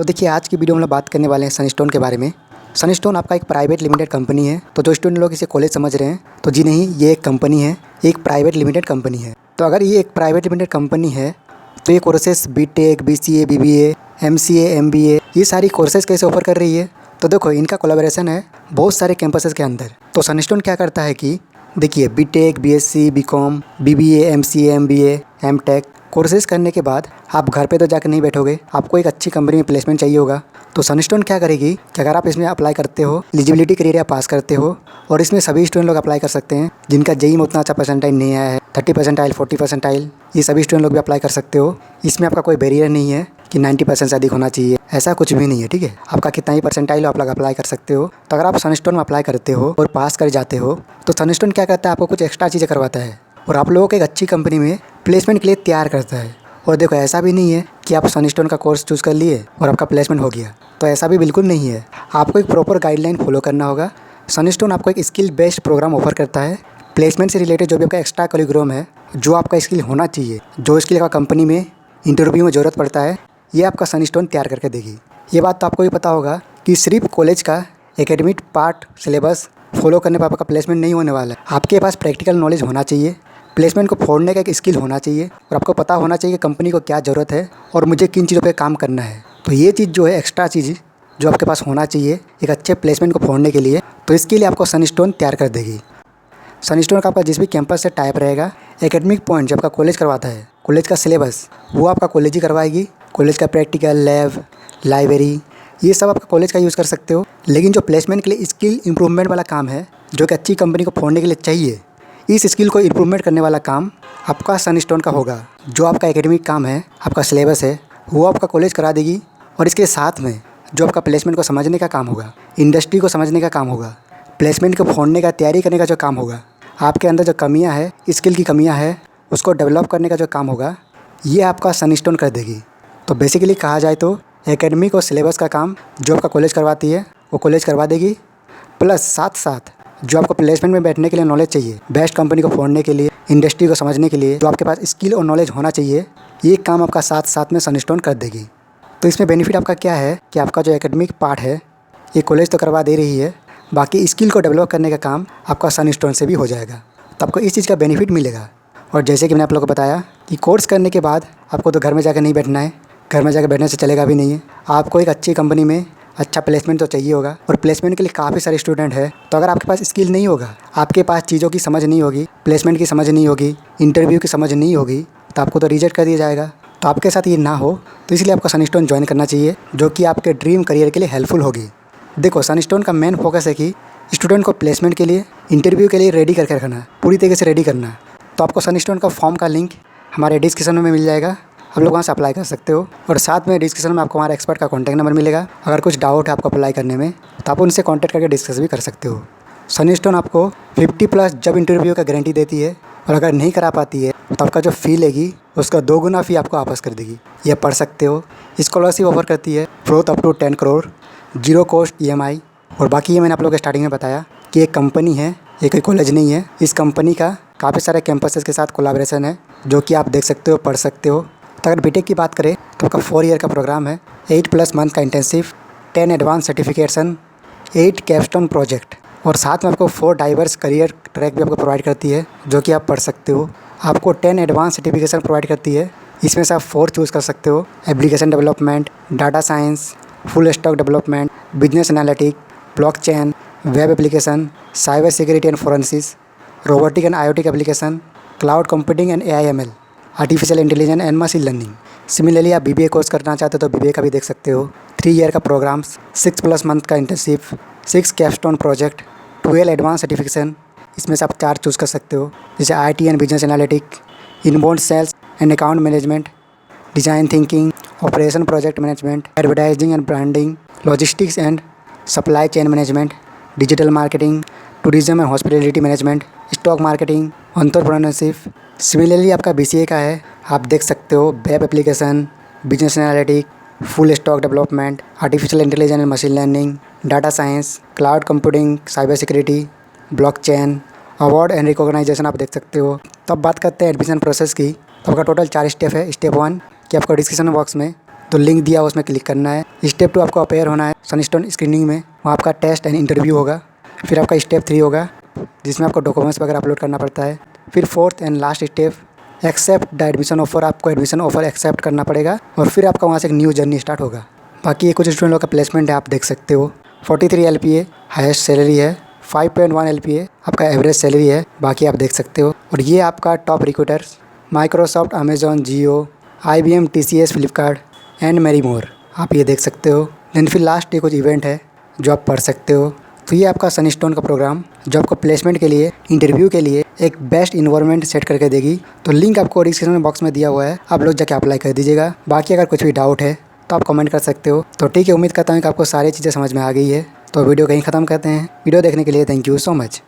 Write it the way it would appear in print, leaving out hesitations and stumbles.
तो देखिए आज की वीडियो में हम लोग बात करने वाले हैं सनस्टोन के बारे में। सनस्टोन आपका एक प्राइवेट लिमिटेड कंपनी है। तो जो स्टूडेंट लोग इसे कॉलेज समझ रहे हैं तो जी नहीं, ये एक कंपनी है, एक प्राइवेट लिमिटेड कंपनी है। तो अगर ये एक प्राइवेट लिमिटेड कंपनी है तो ये courses BTech, BCA, BBA, MCA, MBA ये सारी कोर्सेज कैसे ऑफर कर रही है। तो देखो इनका कोलैबोरेशन है बहुत सारे कैंपसेस के अंदर। तो सनस्टोन क्या करता है कि देखिए BTech, BSc, BCom, BBA, MCA, MBA, MTech courses करने के बाद आप घर पे तो जाकर नहीं बैठोगे, आपको एक अच्छी कंपनी में प्लेसमेंट चाहिए होगा। तो सनस्टोन क्या करेगी कि अगर आप इसमें अप्लाई करते हो, एलिजिबिलिटी क्राइटेरिया पास करते हो, और इसमें सभी स्टूडेंट लोग अप्लाई कर सकते हैं जिनका जेईई में उतना अच्छा परसेंटाइल नहीं आया है, 30 परसेंटाइल, 40 परसेंटाइल, ये सभी स्टूडेंट लोग भी अप्लाई कर सकते हो। इसमें आपका कोई बैरियर नहीं है कि 90% से अधिक होना चाहिए, ऐसा कुछ भी नहीं है। ठीक है, आपका कितना ही परसेंटाइल हो आप लोग अप्लाई कर सकते हो। तो अगर आप सनस्टोन में अप्लाई करते हो और पास कर जाते हो तो सनस्टोन क्या करता है, आपको कुछ एक्स्ट्रा चीज़ें करवाता है और आप लोगों को एक अच्छी कंपनी में प्लेसमेंट के लिए तैयार करता है। और देखो ऐसा भी नहीं है कि आप सनस्टोन का कोर्स चूज़ कर लिए और आपका प्लेसमेंट हो गया, तो ऐसा भी बिल्कुल नहीं है। आपको एक प्रॉपर गाइडलाइन फॉलो करना होगा। सनस्टोन आपको एक स्किल बेस्ड प्रोग्राम ऑफर करता है। प्लेसमेंट से रिलेटेड जो भी आपका एक्स्ट्रा करिकुलम है, जो आपका स्किल होना चाहिए, जो स्किल का कंपनी में इंटरव्यू में ज़रूरत पड़ता है, ये आपका सनस्टोन तैयार करके देगी। ये बात तो आपको भी पता होगा कि सिर्फ कॉलेज का एकेडमिक पार्ट सिलेबस फॉलो करने पर आपका प्लेसमेंट नहीं होने वाला है। आपके पास प्रैक्टिकल नॉलेज होना चाहिए, प्लेसमेंट को फोड़ने का एक स्किल होना चाहिए और आपको पता होना चाहिए कि कंपनी को क्या ज़रूरत है और मुझे किन चीज़ों पे काम करना है। तो ये चीज़ जो है एक्स्ट्रा चीज़ जो आपके पास होना चाहिए एक अच्छे प्लेसमेंट को फोड़ने के लिए, तो इसके लिए आपको सनस्टोन तैयार कर देगी। सनस्टोन का आपका जिस भी कैंपस से टाइप रहेगा, एकेडमिक पॉइंट जो आपका कॉलेज करवाता है, कॉलेज का सिलेबस वो आपका कॉलेज ही करवाएगी। कॉलेज का प्रैक्टिकल, लैब, लाइब्रेरी ये सब आपका कॉलेज का यूज़ कर सकते हो। लेकिन जो प्लेसमेंट के लिए स्किल इम्प्रूवमेंट वाला काम है, जो कि अच्छी कंपनी को फोड़ने के लिए चाहिए, इस स्किल को इम्प्रूवमेंट करने वाला काम आपका सनस्टोन का होगा। जो आपका एकेडमिक काम है, आपका सिलेबस है, वो आपका कॉलेज करा देगी। और इसके साथ में जो आपका प्लेसमेंट को समझने का काम होगा, इंडस्ट्री को समझने का काम होगा, प्लेसमेंट को फोड़ने का तैयारी करने का जो काम होगा, आपके अंदर जो कमियां है, स्किल की कमियां है, उसको डेवलप करने का जो काम होगा, ये आपका सनस्टोन कर देगी। तो बेसिकली कहा जाए तो एकेडमिक और सिलेबस का काम जो आपका कॉलेज करवाती है वो कॉलेज करवा देगी, प्लस साथ साथ जो आपको प्लेसमेंट में बैठने के लिए नॉलेज चाहिए, बेस्ट कंपनी को फोड़ने के लिए, इंडस्ट्री को समझने के लिए जो आपके पास स्किल और नॉलेज होना चाहिए, ये काम आपका साथ साथ में सनस्टोन कर देगी। तो इसमें बेनिफिट आपका क्या है कि आपका जो एकेडमिक पार्ट है ये कॉलेज तो करवा दे रही है, बाकी स्किल को डेवलप करने का काम आपका सनस्टोन से भी हो जाएगा। तो आपको इस चीज़ का बेनिफिट मिलेगा। और जैसे कि मैंने आप लोगों को बताया कि कोर्स करने के बाद आपको तो घर में जाकर नहीं बैठना है, घर में जाकर बैठने से चलेगा भी नहीं है। आपको एक अच्छी कंपनी में अच्छा प्लेसमेंट तो चाहिए होगा, और प्लेसमेंट के लिए काफ़ी सारे स्टूडेंट है। तो अगर आपके पास स्किल नहीं होगा, आपके पास चीज़ों की समझ नहीं होगी, प्लेसमेंट की समझ नहीं होगी, इंटरव्यू की समझ नहीं होगी, तो आपको तो रिजेक्ट कर दिया जाएगा। तो आपके साथ ये ना हो, तो इसलिए आपको सनस्टोन ज्वाइन करना चाहिए, जो कि आपके ड्रीम करियर के लिए हेल्पफुल होगी। देखो सनस्टोन का मेन फोकस है कि स्टूडेंट को प्लेसमेंट के लिए, इंटरव्यू के लिए रेडी करके रखना है, पूरी तरीके से रेडी करना है। तो आपको सनस्टोन का फॉर्म का लिंक हमारे डिस्क्रिप्शन में मिल जाएगा, आप लोग वहाँ से अप्लाई कर सकते हो। और साथ में डिस्क्रिप्शन में आपको हमारा एक्सपर्ट का कॉन्टैक्ट नंबर मिलेगा। अगर कुछ डाउट है आपको अप्लाई करने में तो आप उनसे कॉन्टैक्ट करके डिस्कस भी कर सकते हो। सनस्टोन आपको 50+ जब इंटरव्यू का गारंटी देती है, और अगर नहीं करा पाती है तो आपका जो फ़ी लेगी उसका 2 गुना फ़ी आपको वापस कर देगी। ये पढ़ सकते हो। स्कॉलरशिप ऑफर करती है growth up to 10 crore, 0 cost EMI। और बाकी ये मैंने आप लोगों को स्टार्टिंग में बताया कि एक कंपनी है, ये कोई कॉलेज नहीं है। इस कंपनी का काफ़ी सारे कैंपसेस के साथ कोलैबोरेशन है, जो कि आप देख सकते हो, पढ़ सकते हो। तो अगर बीटेक की बात करें तो आपका 4 ईयर का प्रोग्राम है, 8+ मंथ का internship, 10 advance certification, 8 capstone project, और साथ में आपको 4 डाइवर्स करियर ट्रैक भी आपको प्रोवाइड करती है, जो कि आप पढ़ सकते हो। आपको 10 एडवांस सर्टिफिकेशन प्रोवाइड करती है, इसमें से आप 4 चूज़ कर सकते हो। Application development, data science, full stock development, business analytic, blockchain, web application, cyber security and forensics, robotic and IoT application, cloud computing and AIML, artificial intelligence and machine learning. Similarly आप BBA course करना चाहते हो तो BBA का भी देख सकते हो। 3 ईयर का प्रोग्राम, 6+ मंथ का internship, 6 capstone project, 12 advance certification, इसमें से आप 4 चूज़ कर सकते हो, जैसे IT and business analytic, inbound sales and account management, design thinking, operation project management, advertising and branding, logistics and supply chain management, digital marketing, tourism and hospitality management, stock marketing, entrepreneurship. Similarly आपका BCA का है, आप देख सकते हो web application, business analytic, full stock development, artificial intelligence and machine learning, data science, cloud computing, cyber security, blockchain, award and recognization आप देख सकते हो। तो अब बात करते हैं एडमिशन प्रोसेस की। तो आपका टोटल 4 स्टेप है। स्टेप 1 कि आपको डिस्क्रिप्शन बॉक्स में तो लिंक दिया उसमें क्लिक करना है। स्टेप 2 आपको अपेयर होना है सनस्टोन स्क्रीनिंग में, वहाँ आपका टेस्ट एंड इंटरव्यू होगा। फिर आपका स्टेप 3 होगा जिसमें आपको डॉक्यूमेंट्स वगैरह अपलोड करना पड़ता है। फिर 4th and last step accept the admission offer, आपको एडमिशन ऑफर एक्सेप्ट करना पड़ेगा और फिर आपका वहाँ से एक न्यू जर्नी स्टार्ट होगा। बाकी ये कुछ स्टूडेंट लोग का प्लेसमेंट है, आप देख सकते हो। 43 LPA हाईएस्ट सैलरी है, 5.1 LPA आपका एवरेज सैलरी है, बाकी आप देख सकते हो। और ये आपका top recruiters Microsoft, Amazon, Jio, IBM, TCS, Flipkart and many more, आप ये देख सकते हो। देन फिर लास्ट ये कुछ इवेंट है जो आप पढ़ सकते हो। तो ये आपका सनस्टोन का प्रोग्राम जो आपको प्लेसमेंट के लिए, इंटरव्यू के लिए एक बेस्ट इन्वायरमेंट सेट करके देगी। तो लिंक आपको डिस्क्रिप्शन बॉक्स में दिया हुआ है, आप लोग जाके अप्लाई कर दीजिएगा। बाकी अगर कुछ भी डाउट है तो आप कमेंट कर सकते हो। तो ठीक है, उम्मीद करता हूँ कि आपको सारी चीज़ें समझ में आ गई है। तो वीडियो कहीं ख़त्म करते हैं। वीडियो देखने के लिए थैंक यू सो मच।